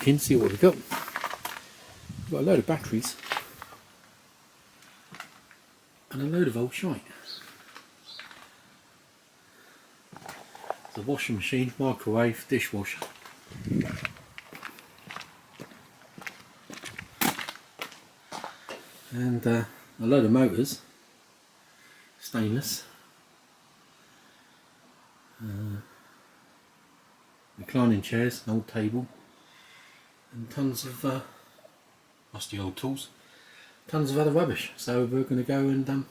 looking, see what we've got. We've got a load of batteries and a load of old shite. The washing machine, microwave, dishwasher. And a load of motors, stainless. Reclining chairs, an old table, and tons of rusty old tools, tons of other rubbish. So we're going to go and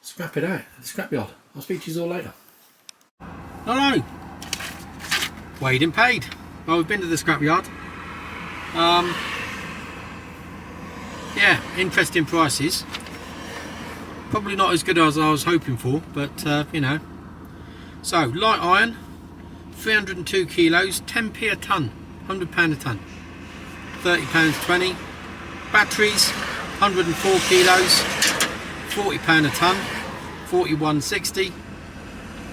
scrap it out at the scrapyard. I'll speak to you all later. Hello. Weighed and paid. Well, we've been to the scrapyard. Yeah, interesting prices. Probably not as good as I was hoping for, but you know. So, light iron, 302 kilos, 10p a tonne, £100 a tonne, £30.20. Batteries, 104 kilos, £40 a tonne, 41.60.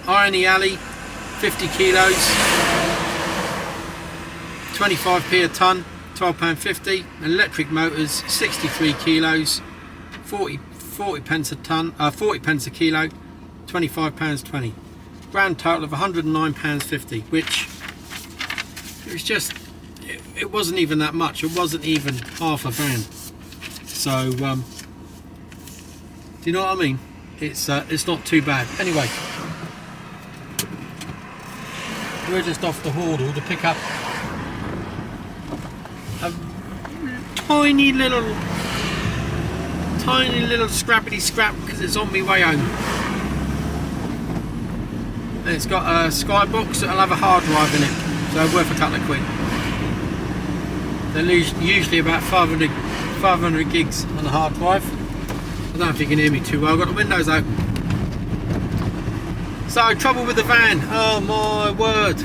Irony alley, 50 kilos, 25p a tonne, £12.50. Electric motors, 63 kilos, 40 pence a tonne, 40 pence a kilo, £25.20. Grand total of £109.50, which it was just, it wasn't even that much. It wasn't even half a van. So do you know what I mean? It's not too bad. Anyway, we're just off the Hordle to pick up a tiny little scrappity scrap because it's on my way home. And it's got a skybox that'll have a hard drive in it, so worth a couple of quid. They're usually about 500 gigs on the hard drive. I don't know if you can hear me too well. I've got the windows open. So, trouble with the van. Oh my word.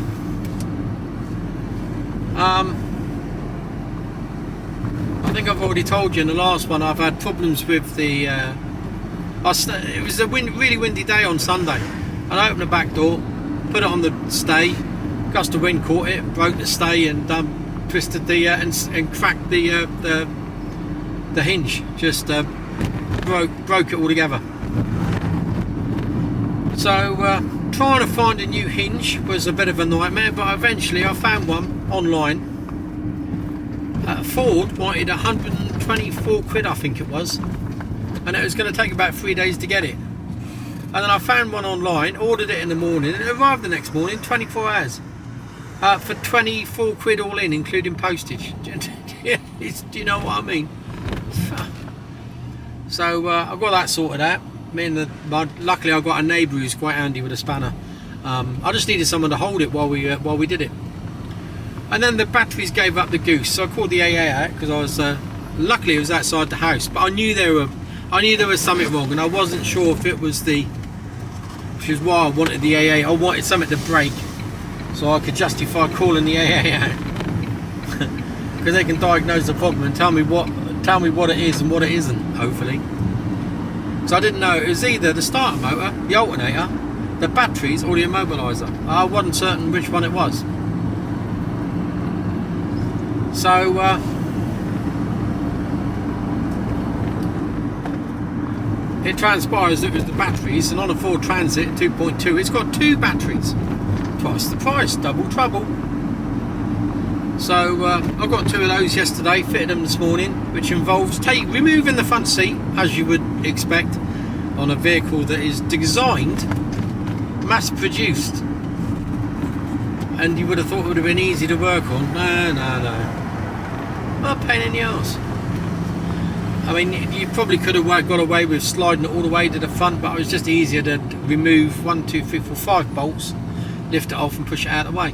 I think I've already told you in the last one I've had problems with the it was a really windy day on Sunday, and I opened the back door, put it on the stay, gust of wind caught it, broke the stay, and twisted the and cracked the hinge, just broke it all together. So trying to find a new hinge was a bit of a nightmare, but eventually I found one online. Ford wanted 124 quid, I think it was, and it was going to take about 3 days to get it. And then I found one online, ordered it in the morning, and it arrived the next morning, 24 hours, for 24 quid all in, including postage. Do you know what I mean? So I've got that sorted out. Luckily I got a neighbour who's quite handy with a spanner. I just needed someone to hold it while we did it. And then the batteries gave up the goose, so I called the AA out because I was luckily it was outside the house, but I knew there was something wrong, and I wasn't sure if it was which is why I wanted the AA. I wanted something to break so I could justify calling the AA out, because they can diagnose the problem and tell me what it is and what it isn't, hopefully. So I didn't know, it was either the starter motor, the alternator, the batteries, or the immobiliser. I wasn't certain which one it was. So it transpires that it was the batteries, and on a Ford Transit 2.2 it's got two batteries, twice the price, double trouble. So I got two of those yesterday, fitted them this morning, which involves removing the front seat, as you would expect on a vehicle that is designed, mass produced, and you would have thought it would have been easy to work on. No. What a pain in the arse. I mean, you probably could have got away with sliding it all the way to the front, but it was just easier to remove 1, 2, 3, 4, 5 bolts, lift it off and push it out of the way.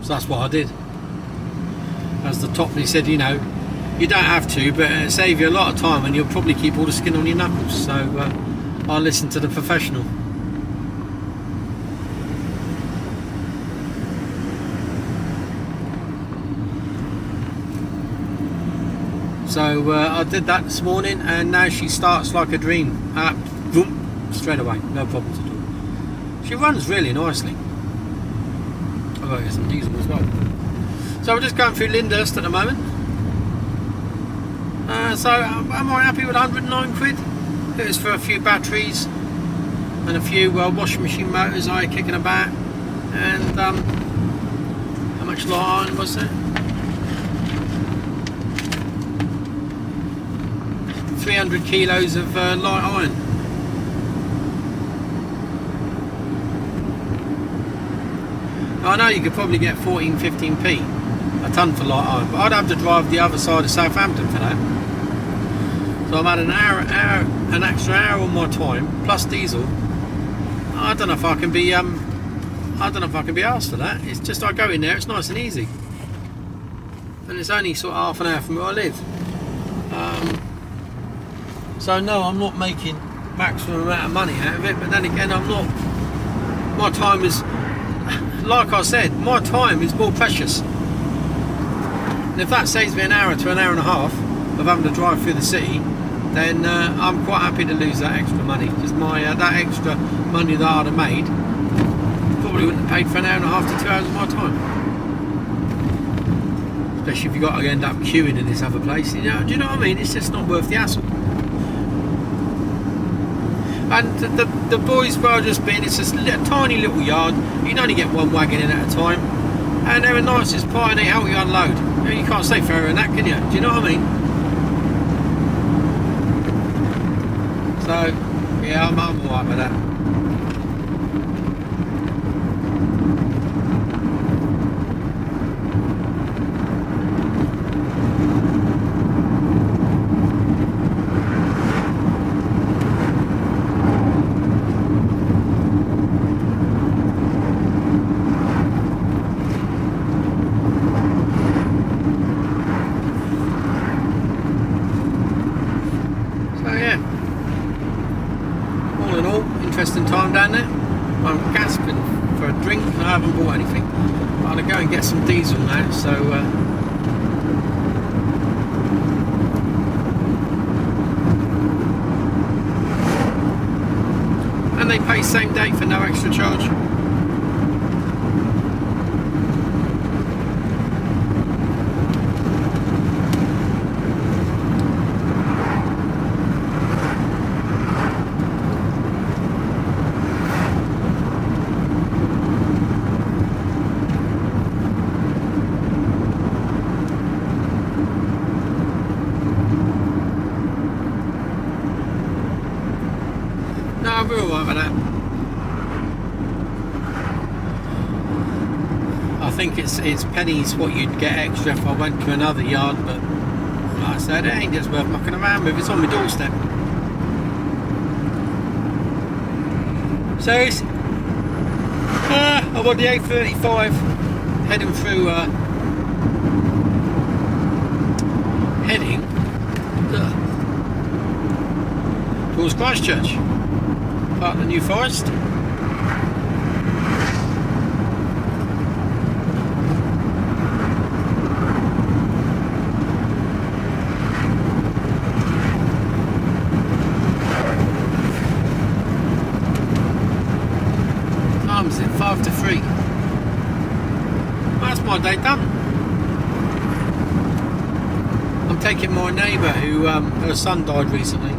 So that's what I did. As the Topley said, you know, you don't have to, but it'll save you a lot of time, and you'll probably keep all the skin on your knuckles. So I listened to the professional. So I did that this morning, and now she starts like a dream. Boom, straight away, no problems at all. She runs really nicely. I've I'll get some diesel as well. So we're just going through Lyndhurst at the moment. So am I happy with 109 quid? It was for a few batteries and a few washing machine motors I had kicking about. And how much light iron was there? 300 kilos of light iron. I know you could probably get 14-15p a tonne for light iron, but I'd have to drive the other side of Southampton for that. So I've had an extra hour on my time plus diesel. I don't know if I can be asked for that. It's just I go in there, it's nice and easy, and it's only sort of half an hour from where I live. So no, I'm not making maximum amount of money out of it, but then again, I'm not. My time is, like I said, my time is more precious. And if that saves me an hour to an hour and a half of having to drive through the city, then I'm quite happy to lose that extra money. Just that extra money that I'd have made probably wouldn't have paid for an hour and a half to 2 hours of my time. Especially if you've got to end up queuing in this other place. You know, do you know what I mean? It's just not worth the hassle. And the boys where I've just been, it's just a tiny little yard. You can only get one wagon in at a time. And they're a nicest pie and they help you unload. You can't stay fairer than that, can you? Do you know what I mean? So, yeah, I'm alright with that. Interesting time down there. I'm gasping for a drink and I haven't bought anything. I'm going to go and get some diesel now, so and they pay same day for no extra charge. No, we're alright with that. I think it's pennies what you'd get extra if I went to another yard, but like I said, it ain't just worth mucking around with. It's on my doorstep. So it's I'm on the A35 heading through towards Christchurch, part of the New Forest. Time's at 5 to 3. That's my day done. I'm taking my neighbour who her son died recently.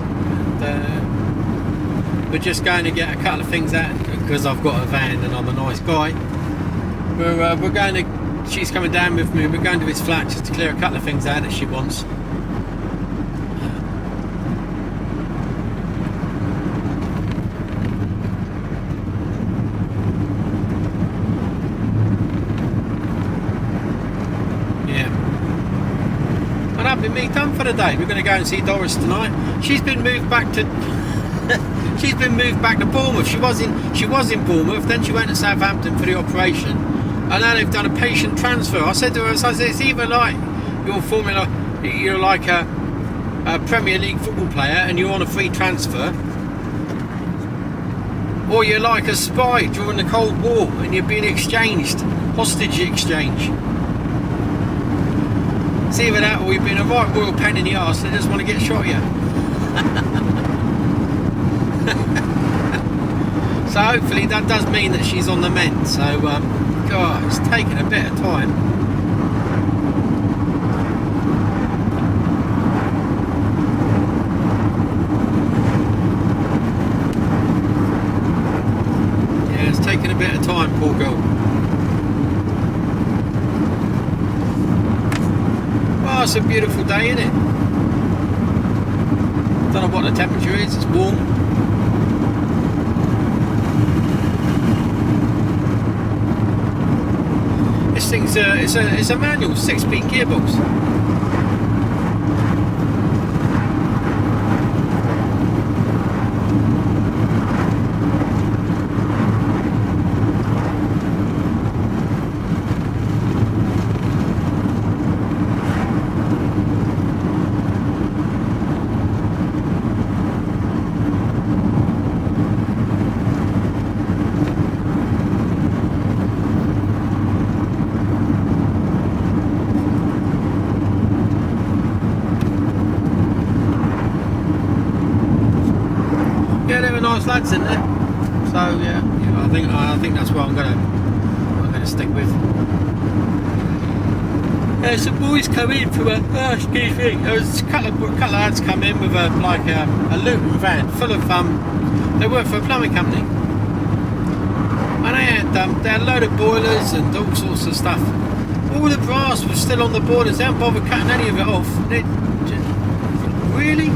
We're just going to get a couple of things out because I've got a van and I'm a nice guy. We're going to. She's coming down with me. We're going to his flat just to clear a couple of things out that she wants. Yeah. And that'll be me done for the day. We're going to go and see Doris tonight. She's been moved back to. She's been moved back to Bournemouth. She was in Bournemouth, then she went to Southampton for the operation, and now they've done a patient transfer. I said to her, it's either like you're like a Premier League football player and you're on a free transfer, or you're like a spy during the Cold War and you're being exchanged, hostage exchange. It's either that or you've been a right royal pain in the arse and they just want to get shot at you. So hopefully that does mean that she's on the mend. So God, it's taking a bit of time. Yeah, it's taking a bit of time, poor girl. Oh, it's a beautiful day, isn't it? Don't know what the temperature is, it's warm. This thing's it's a manual 6-speed gearbox. Yeah, there were nice lads in there. So yeah, I think that's what I'm gonna stick with. Some boys come in from excuse me. There was a couple of lads come in with a Luton van full of they work for a plumbing company, and they had a load of boilers and all sorts of stuff. All the brass was still on the boilers. They hadn't bothered cutting any of it off. Really?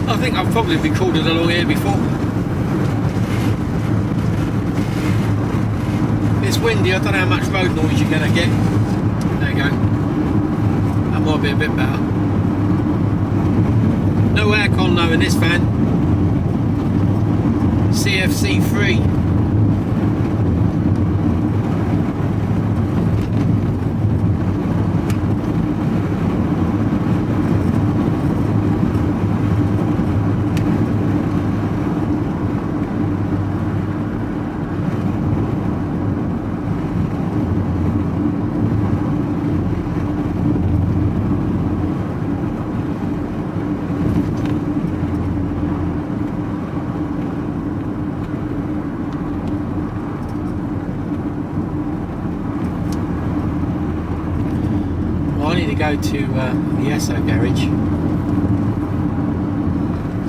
I think I've probably recorded along here before. It's windy, I don't know how much road noise you're going to get. There you go. That might be a bit better. No aircon though in this van. CFC free. Go to the Esso garage,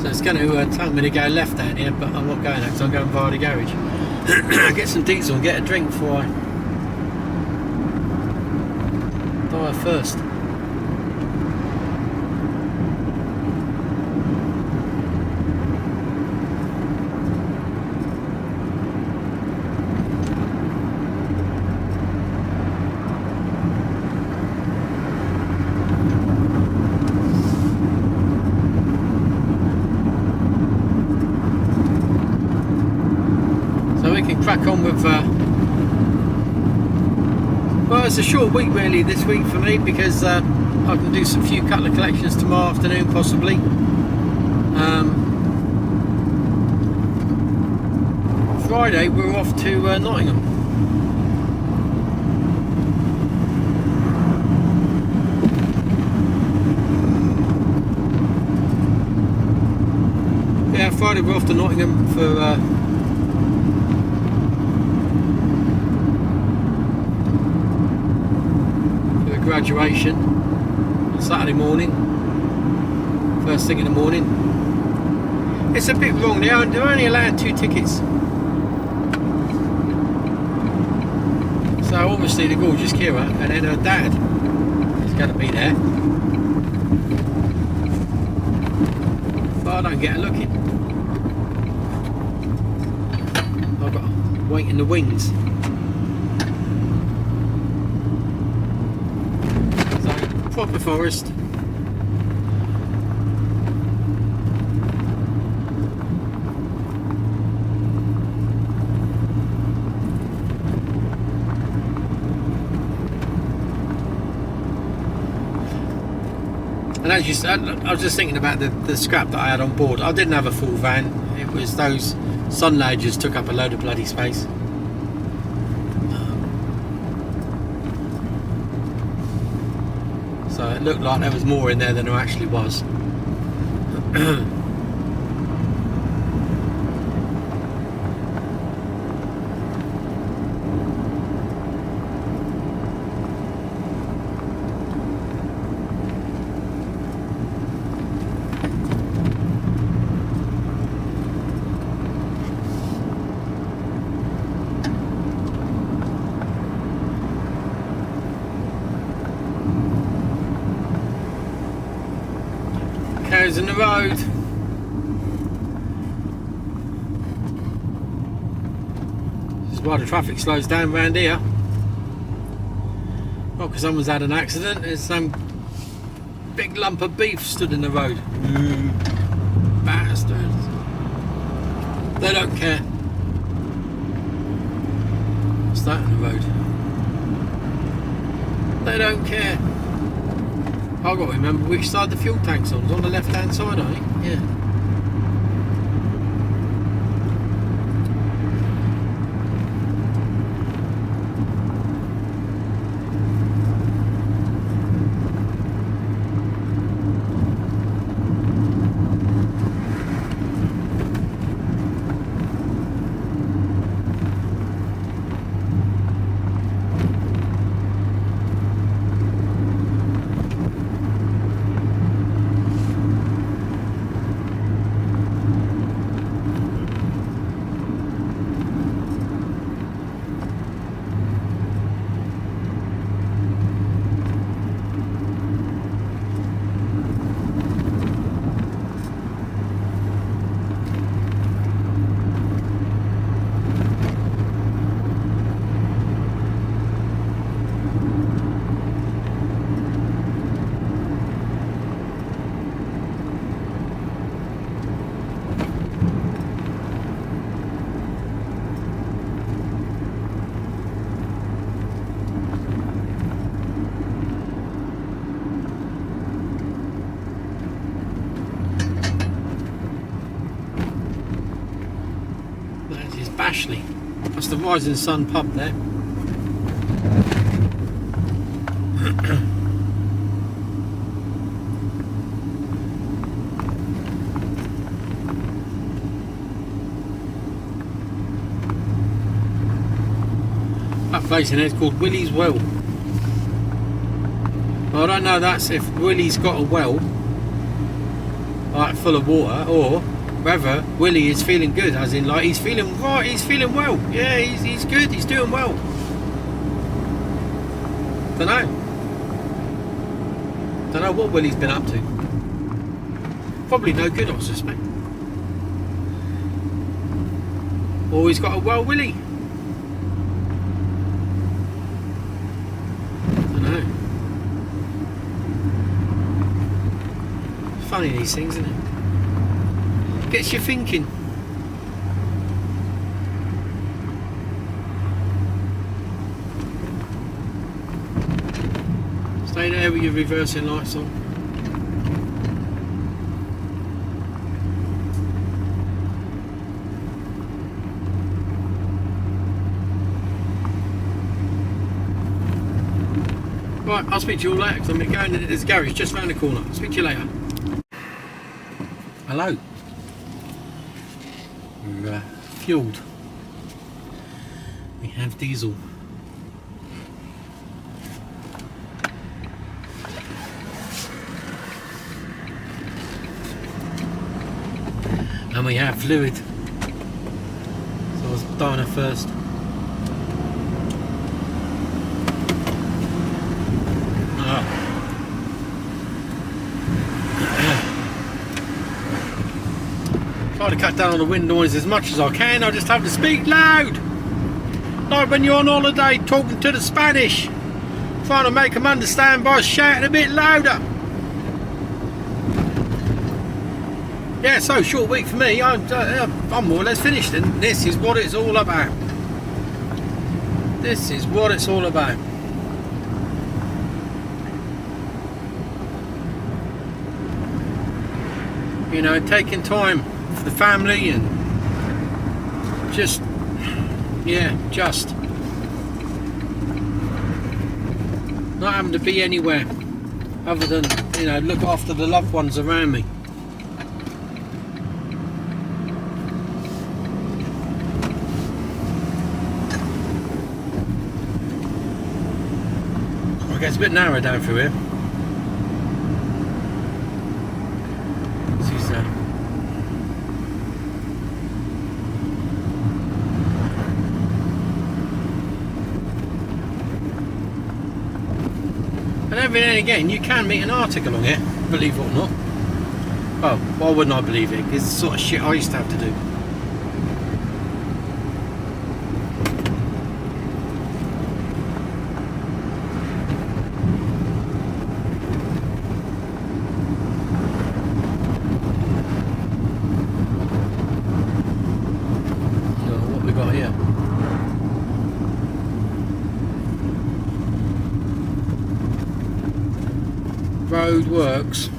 so it's going to tell me to go left down here, but I'm not going there because I'm going via the garage. Get some diesel and get a drink before I die first. Crack on with well, it's a short week really this week for me because I can do some few couple of collections tomorrow afternoon possibly, Friday we're off to Nottingham. Yeah, Friday we're off to Nottingham for the graduation on Saturday morning, first thing in the morning. It's a bit wrong, they're only allowed 2 tickets. So obviously the gorgeous Kira and then her dad is going to be there. But I don't get a look in. I've got to wait in the wings. So, proper forest. And as you said, I was just thinking about the scrap that I had on board. I didn't have a full van. It was those sun loungers took up a load of bloody space. So it looked like there was more in there than there actually was. Cows in the road. This is why the traffic slows down around here. Well, because someone's had an accident. There's some big lump of beef stood in the road. Bastards. They don't care. What's that in the road? They don't care. I've got to remember which side the fuel tank's on. It's on the left hand side, I think. Yeah. Ashley. That's the Rising Sun pub there. That place in there is called Willie's Well. Well, I don't know that's if Willie's got a well like full of water, or whether Willie is feeling good, as in like he's feeling right, he's feeling well. Yeah, he's good, he's doing well. Don't know what Willie's been up to. Probably no good, I suspect. Or he's got a well Willie. Don't know. Funny these things, isn't it? Gets you thinking. Stay there with your reversing lights on. Right, I'll speak to you all later because I'm going into this garage just round the corner. I'll speak to you later. Hello. We're fueled. We have diesel. And we have fluid. So I was diner first. Try to cut down on the wind noise as much as I can. I just have to speak loud. Like when you're on holiday talking to the Spanish. Trying to make them understand by shouting a bit louder. Yeah, so short week for me. I'm more or less finished, and this is what it's all about. This is what it's all about. You know, taking time for the family and just, yeah, just not having to be anywhere other than, you know, look after the loved ones around me. Okay, it's a bit narrow down through here. And every now and again you can meet an Arctic along here, believe it or not. Well, why wouldn't I believe it? It's the sort of shit I used to have to do. So what we got here? Road works.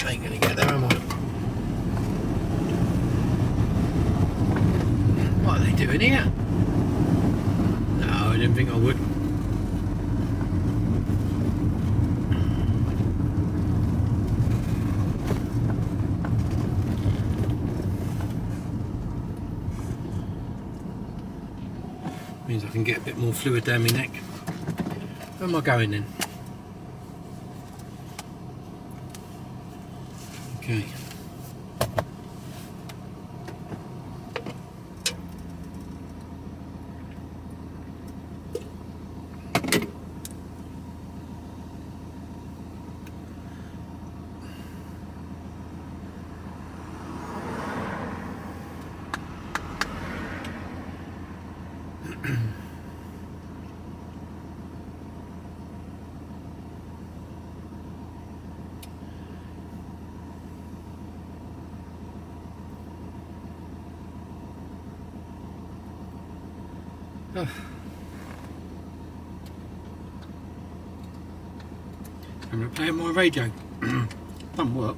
I ain't gonna get there, am I? What are they doing here? No, I didn't think I would. Means I can get a bit more fluid down my neck. Where am I going then? Okay. I'm going to play on my radio. Doesn't work.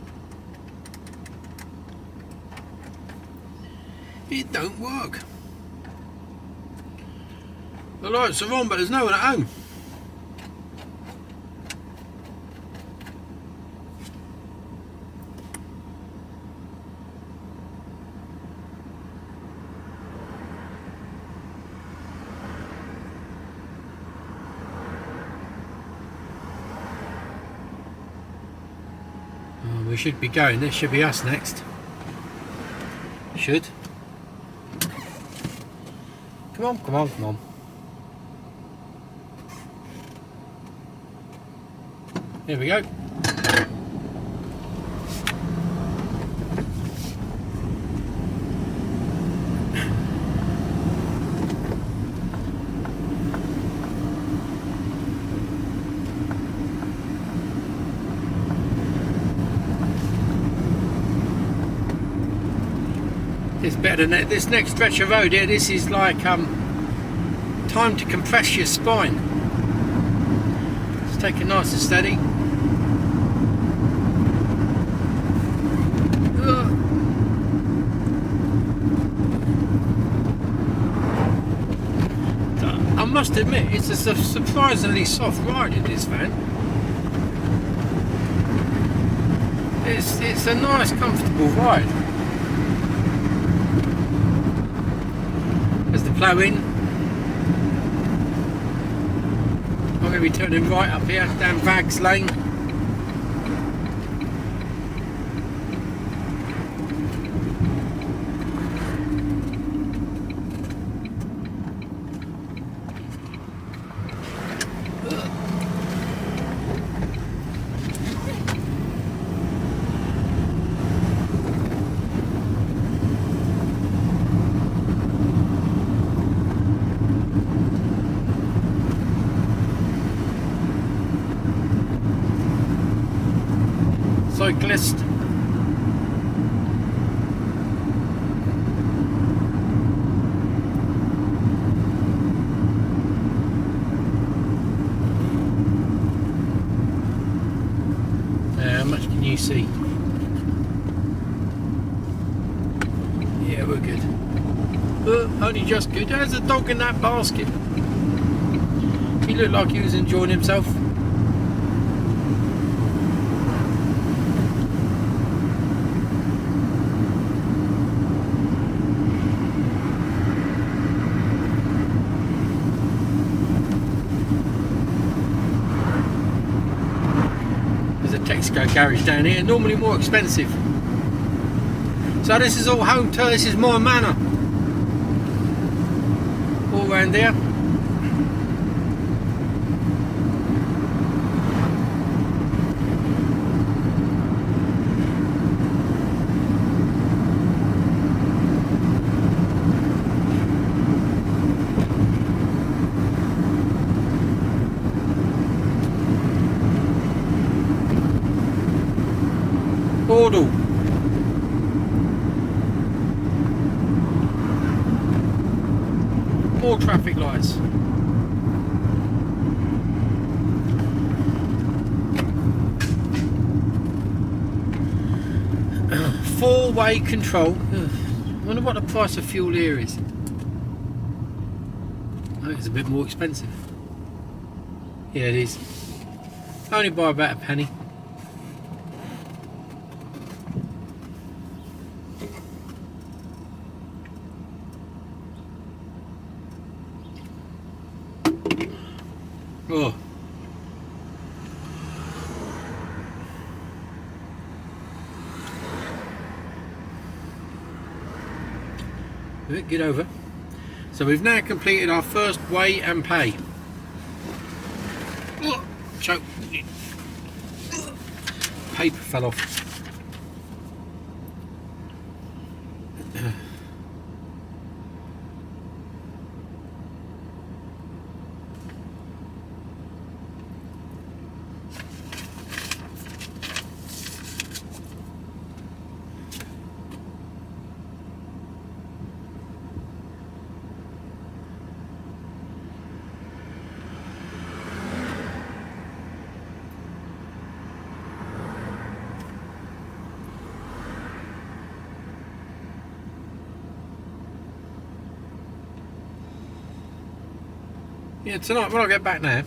It don't work. The lights are on, but there's no one at home. We should be going. This should be us next. Should. Come on, come on, come on. Here we go. It's better than this next stretch of road here. This is like time to compress your spine. take it nice and steady. I must admit, it's a surprisingly soft ride in this van. It's a nice, comfortable ride. There's the plough in. I'm going to be turning right up here down Vags Lane. Cyclist. How much can you see? Yeah, we're good. Only just good. There's a dog in that basket. He looked like he was enjoying himself. Texaco garage down here, normally more expensive. So this is all home turf, this is my manor. All round there. Bordeaux. More traffic lights. Four-way control. I wonder what the price of fuel here is. I think it's a bit more expensive. Yeah, it is. Only by about a penny. Oh. Get over. So we've now completed our first weigh and pay. Oh, choke. Paper fell off. Yeah, tonight when I get back now,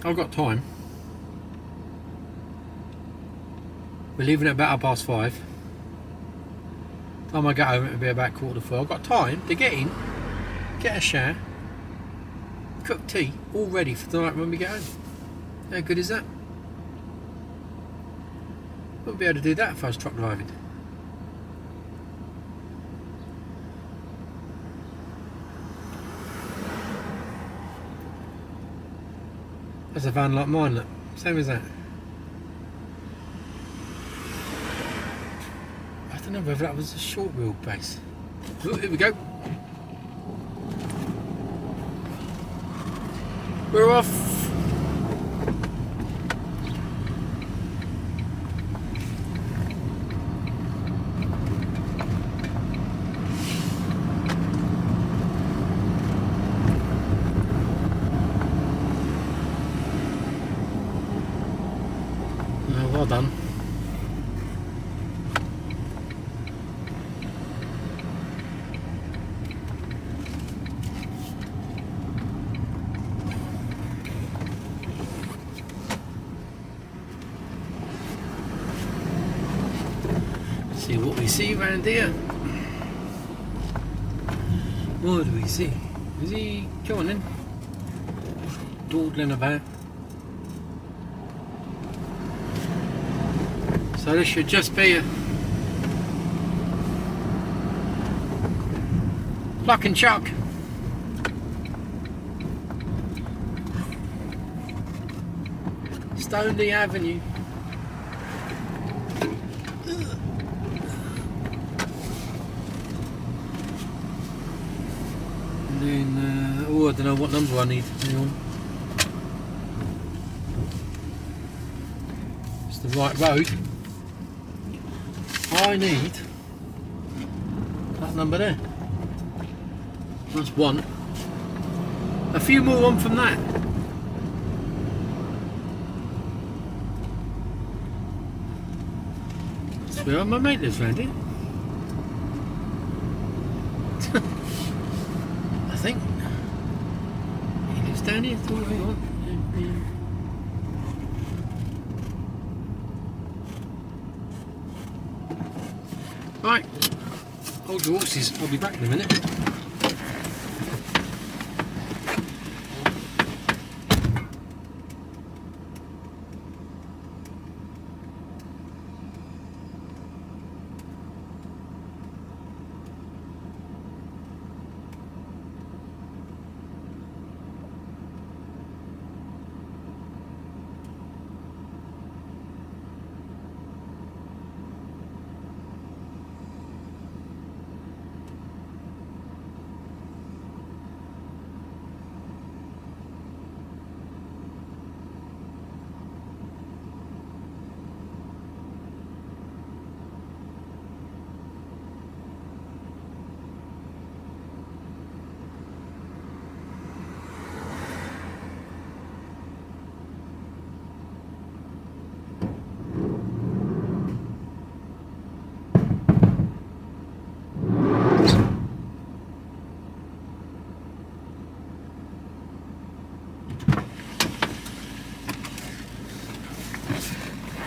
I've got time. We're leaving at about 5:30. Time I get home, it'll be about 4:45. I've got time to get in, get a shower, cook tea, all ready for tonight when we get home. How good is that? Wouldn't be able to do that if I was truck driving. That's a van like mine, look. Same as that. I don't know whether that was a short wheelbase. Oh, here we go. We're off. well done. See what we see around here. What do we see? Is he going in? Dawdling about. So this should just be a pluck and chuck. Stoneleigh Avenue. And then, oh, I don't know what number I need. Hang on. It's the right road. I need that number there. That's one. A few more on from that. That's where my mate lives round here. I think. He lives down here. Right, hold your horses, I'll be back in a minute.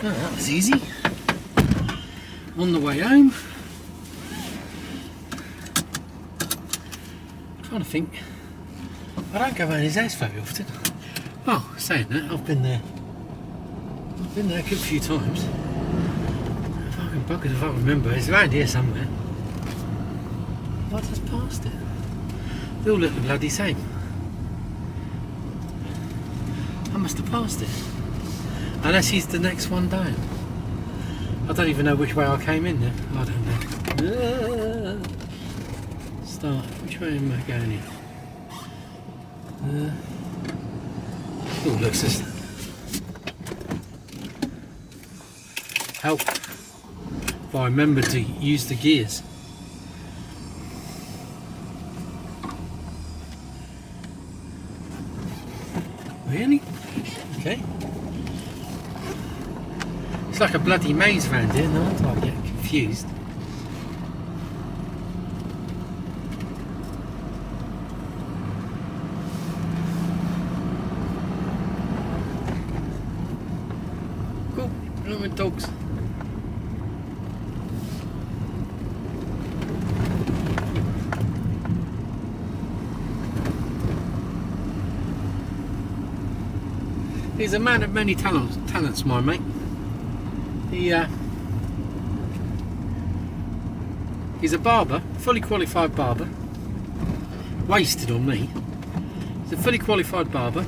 Oh, that was easy. On the way home. Trying to think. I don't go around his house very often. Oh, saying that, I've been there. I've been there a good few times. If I can bugger if I remember, it's around here somewhere. I just passed it. They all look the bloody same. I must have passed it. Unless he's the next one down. I don't even know which way I came in there. I don't know. Start. Which way am I going in? Oh, looks this. Help. If I remember to use the gears. Really? Okay. It's like a bloody maze around here, no? I get confused. Cool, along with dogs. He's a man of many talents, my mate. He's a barber, fully qualified barber. Wasted on me. He's a fully qualified barber.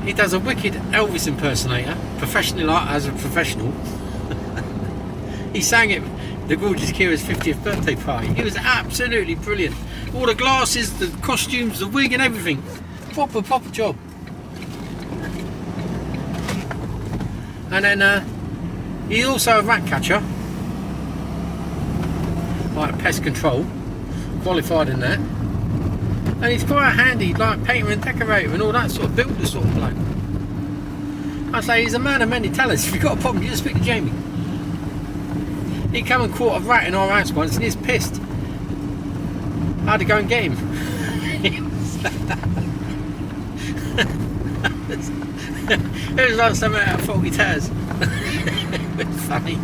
He does a wicked Elvis impersonator, professionally as a professional. He sang at the gorgeous Kira's 50th birthday party. He was absolutely brilliant. All the glasses, the costumes, the wig and everything. Proper job. And then he's also a rat catcher, like pest control, qualified in that. And he's quite a handy, like painter and decorator and all that sort of builder sort of bloke. I say, he's a man of many talents. If you've got a problem, you just speak to Jamie. He come and caught a rat in our house once and he's pissed. I had to go and get him. It was like something out of 40 Tales. It was funny.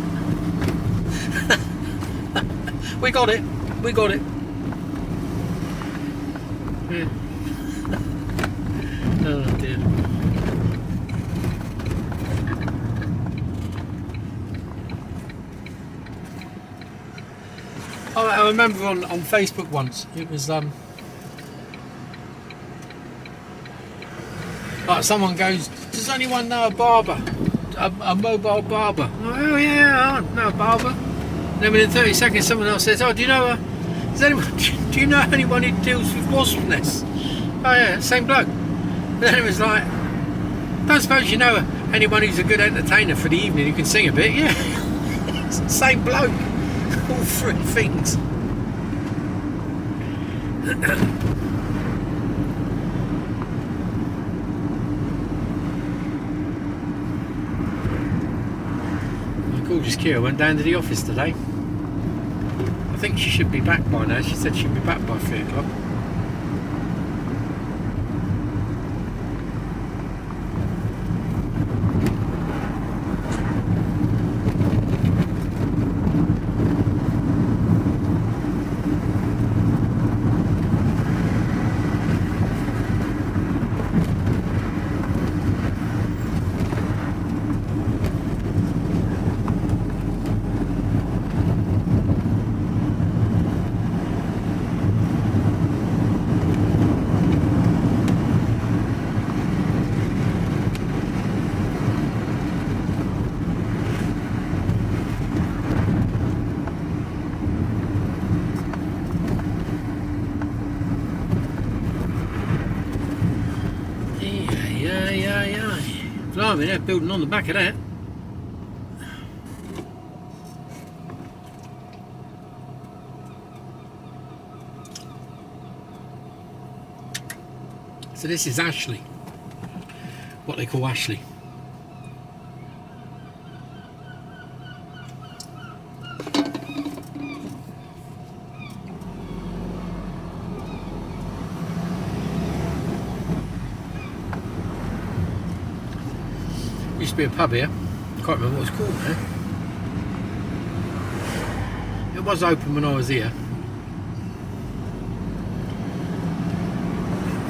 We got it. We got it. Yeah. Oh dear. Oh, I remember on Facebook once, it was like someone goes, does anyone know a barber? A mobile barber? Oh yeah, I know a barber. And then within 30 seconds someone else says, oh, do you know do you know anyone who deals with wasp nests? Oh yeah, same bloke. And then it was like, don't suppose you know anyone who's a good entertainer for the evening who can sing a bit? Yeah. It's the same bloke. All three things. My gorgeous Kira went down to the office today. I think she should be back by now. She said she'd be back by 3 o'clock. Blimey, they're building on the back of that. So this is Ashley, what they call Ashley. Used to be a pub here. Can't remember what it's called now. It was open when I was here.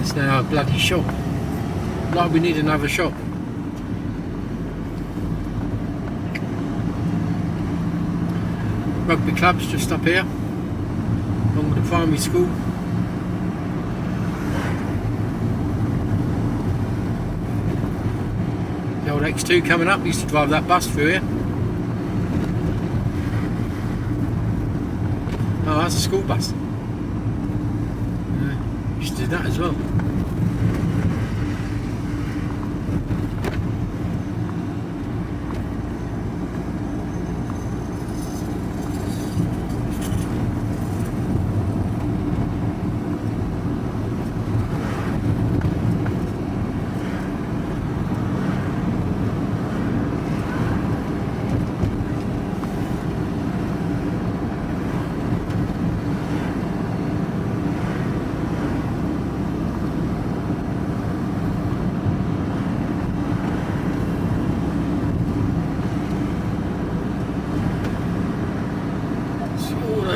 It's now a bloody shop. Like we need another shop. Rugby clubs just up here, along with the primary school. The old X2 coming up. Used to drive that bus through here. Oh, that's a school bus. Yeah, used to do that as well.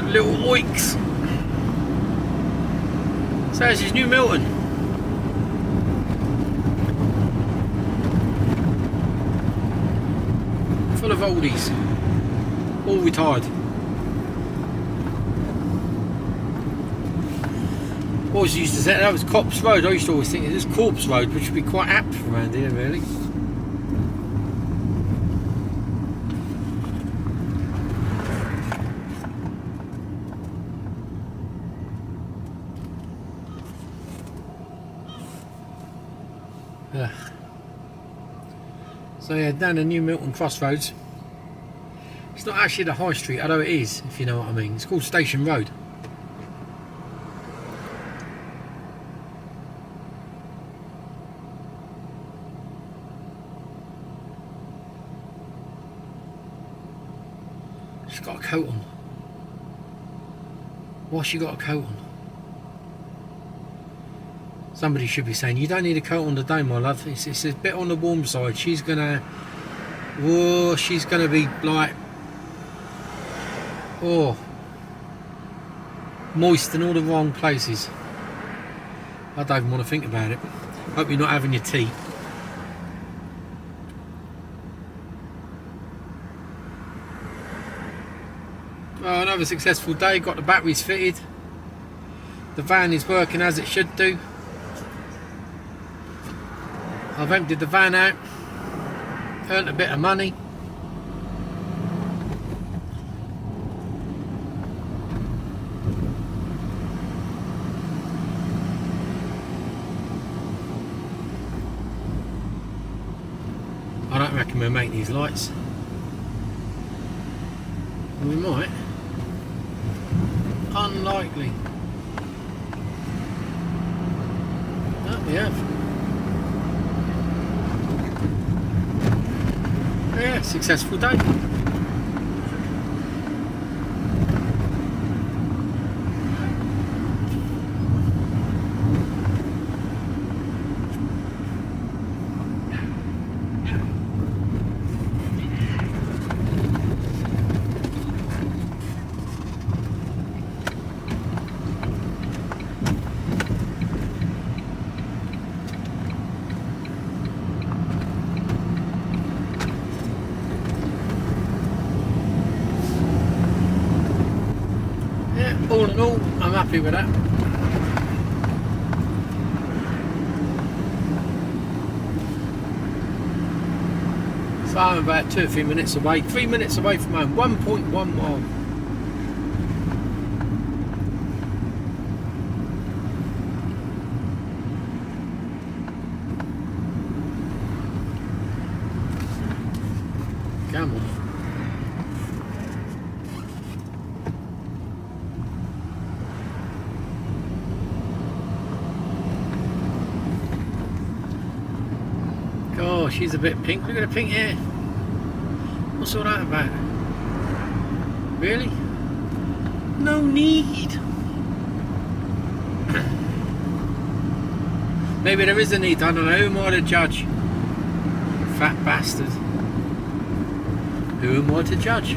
Little oiks. So this is New Milton. Full of oldies. All retired. Always used to say that was Cops Road. I used to always think it was Corpse Road, which would be quite apt around here really. So yeah, down the New Milton Crossroads. It's not actually the high street, although it is, if you know what I mean. It's called Station Road. she's got a coat on. Why's she got a coat on? Somebody should be saying, you don't need a coat on today, my love. It's a bit on the warm side. She's gonna, whoa, she's gonna be like, oh, moist in all the wrong places. I don't even want to think about it. Hope you're not having your tea. Well, another successful day. Got the batteries fitted. The van is working as it should do. I've emptied the van out, earned a bit of money. I don't reckon we'll make these lights. We might. Unlikely. Oh, we have. Yeah, successful day. All in all, I'm happy with that. So I'm about 2 or 3 minutes away, 3 minutes away from home, 1.1 mile. Come on. Oh, she's a bit pink. Look at the pink hair. What's all that about? Really? No need. Maybe there is a need. I don't know. Who am I to judge? Fat bastard. Who am I to judge?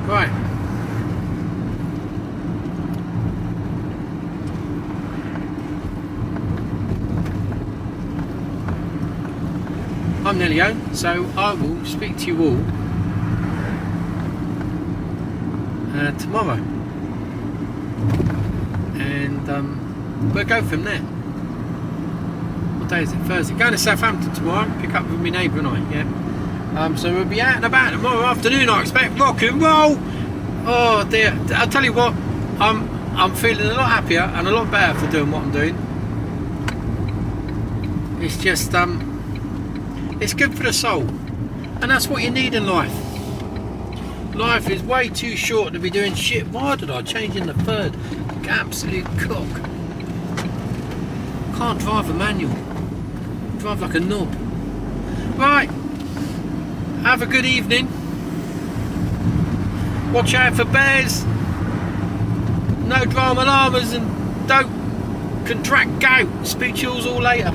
Right. I'm nearly home, so I will speak to you all tomorrow, and we'll go from there. What day is it? Thursday. Going to Southampton tomorrow, pick up with my neighbour and I. Yeah. So we'll be out and about tomorrow afternoon. I expect rock and roll. Oh dear! I'll tell you what. I'm feeling a lot happier and a lot better for doing what I'm doing. It's just it's good for the soul, and that's what you need in life. Life is way too short to be doing shit. Why did I change in the third? Absolute cock. Can't drive a manual. Drive like a knob. Right. Have a good evening. Watch out for bears. No drama llamas, and don't contract gout. Speak to you all later.